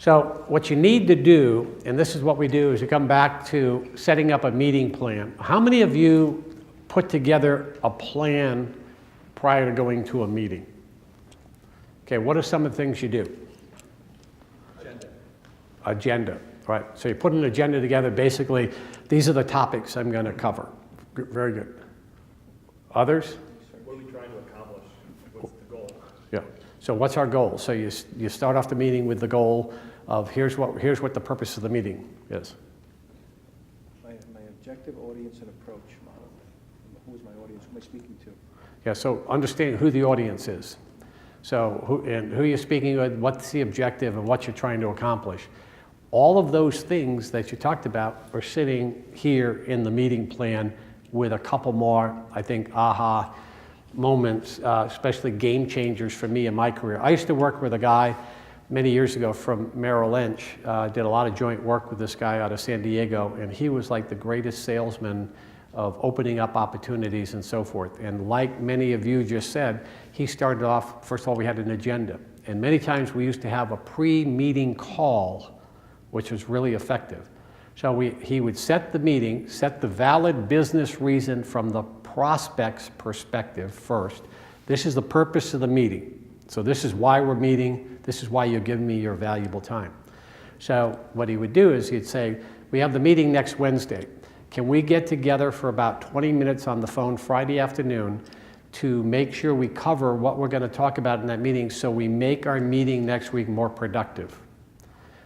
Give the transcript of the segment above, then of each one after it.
So what you need to do, and this is what we do, is you come back to setting up a meeting plan. How many of you put together a plan prior to going to a meeting? Okay, what are some of the things you do? Agenda, right? So you put an agenda together, basically, these are the topics I'm going to cover. Very good. Others? What are we trying to accomplish? What's the goal? Yeah. So what's our goal? So you start off the meeting with the goal of here's what the purpose of the meeting is. My objective, audience, and approach model. Who is my audience? Who am I speaking to? Yeah, so understanding who the audience is. So who you're speaking with, what's the objective, and what you're trying to accomplish. All of those things that you talked about are sitting here in the meeting plan with a couple more, I think, aha moments, especially game changers for me in my career. I used to work with a guy many years ago from Merrill Lynch, did a lot of joint work with this guy out of San Diego, and he was like the greatest salesman of opening up opportunities and so forth. And like many of you just said, he started off, first of all, we had an agenda. And many times we used to have a pre-meeting call, which was really effective. So he would set the meeting, set the valid business reason from the prospect's perspective first. This is the purpose of the meeting. So this is why we're meeting. This is why you're giving me your valuable time. So what he would do is he'd say, we have the meeting next Wednesday. Can we get together for about 20 minutes on the phone Friday afternoon to make sure we cover what we're going to talk about in that meeting so we make our meeting next week more productive?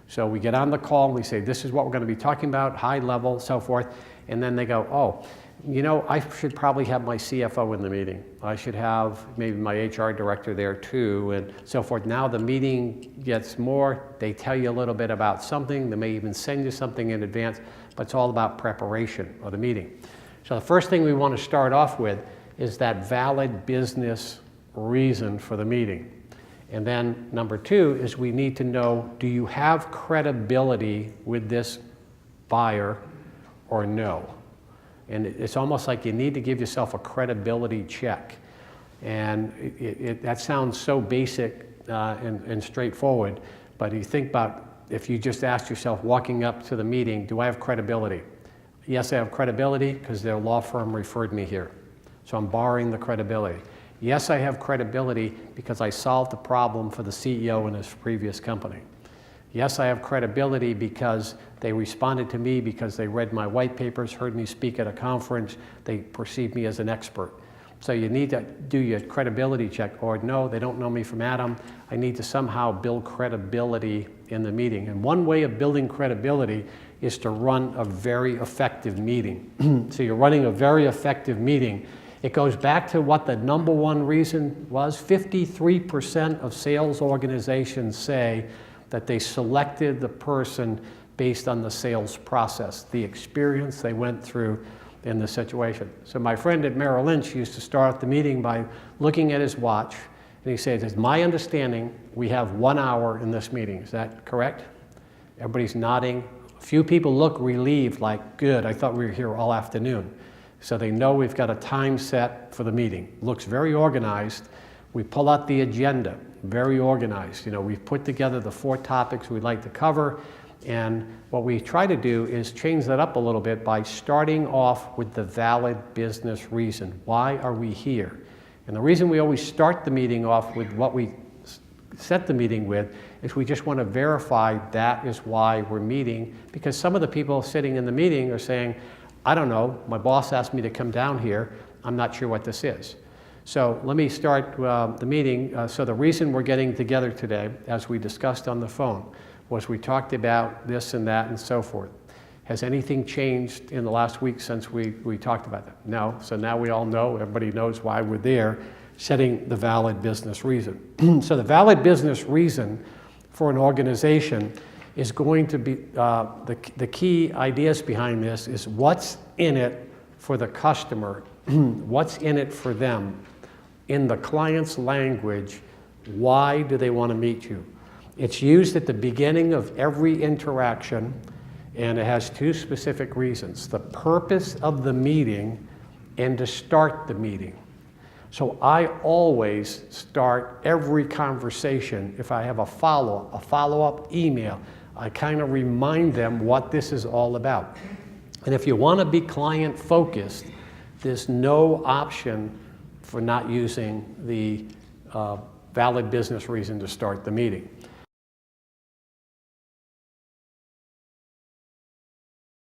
So we get on the call and we say, this is what we're going to be talking about, high level, so forth. And then they go, oh, you know, I should probably have my CFO in the meeting. I should have maybe my HR director there too, and so forth. Now the meeting gets more, they tell you a little bit about something, they may even send you something in advance, but it's all about preparation of the meeting. So the first thing we want to start off with is that valid business reason for the meeting. And then number two is we need to know, do you have credibility with this buyer or no? And it's almost like you need to give yourself a credibility check. And that sounds so basic and straightforward, but you think about if you just ask yourself walking up to the meeting, do I have credibility? Yes, I have credibility because their law firm referred me here. So I'm borrowing the credibility. Yes, I have credibility because I solved the problem for the CEO in his previous company. Yes, I have credibility because they responded to me because they read my white papers, heard me speak at a conference, they perceive me as an expert. So you need to do your credibility check, or no, they don't know me from Adam. I need to somehow build credibility in the meeting. And one way of building credibility is to run a very effective meeting. So you're running a very effective meeting. It goes back to what the number one reason was. 53% of sales organizations say that they selected the person based on the sales process, the experience they went through in the situation. So my friend at Merrill Lynch used to start the meeting by looking at his watch, and he says, it's my understanding we have 1 hour in this meeting. Is that correct? Everybody's nodding. A few people look relieved, like, good, I thought we were here all afternoon. So they know we've got a time set for the meeting. Looks very organized. We pull out the agenda, very organized. You know, we've put together the 4 topics we'd like to cover, and what we try to do is change that up a little bit by starting off with the valid business reason. Why are we here? And the reason we always start the meeting off with what we set the meeting with is we just want to verify that is why we're meeting, because some of the people sitting in the meeting are saying, I don't know, my boss asked me to come down here, I'm not sure what this is. So let me start the meeting. So the reason we're getting together today, as we discussed on the phone, was we talked about this and that and so forth. Has anything changed in the last week since we talked about that? No, so now we all know, everybody knows why we're there, setting the valid business reason. So the valid business reason for an organization is going to be, the key ideas behind this is what's in it for the customer, what's in it for them. In the client's language, why do they want to meet you? It's used at the beginning of every interaction, and it has 2 specific reasons. The purpose of the meeting and to start the meeting. So I always start every conversation, if I have a follow-up email, I kind of remind them what this is all about. And if you want to be client-focused, there's no option for not using the valid business reason to start the meeting.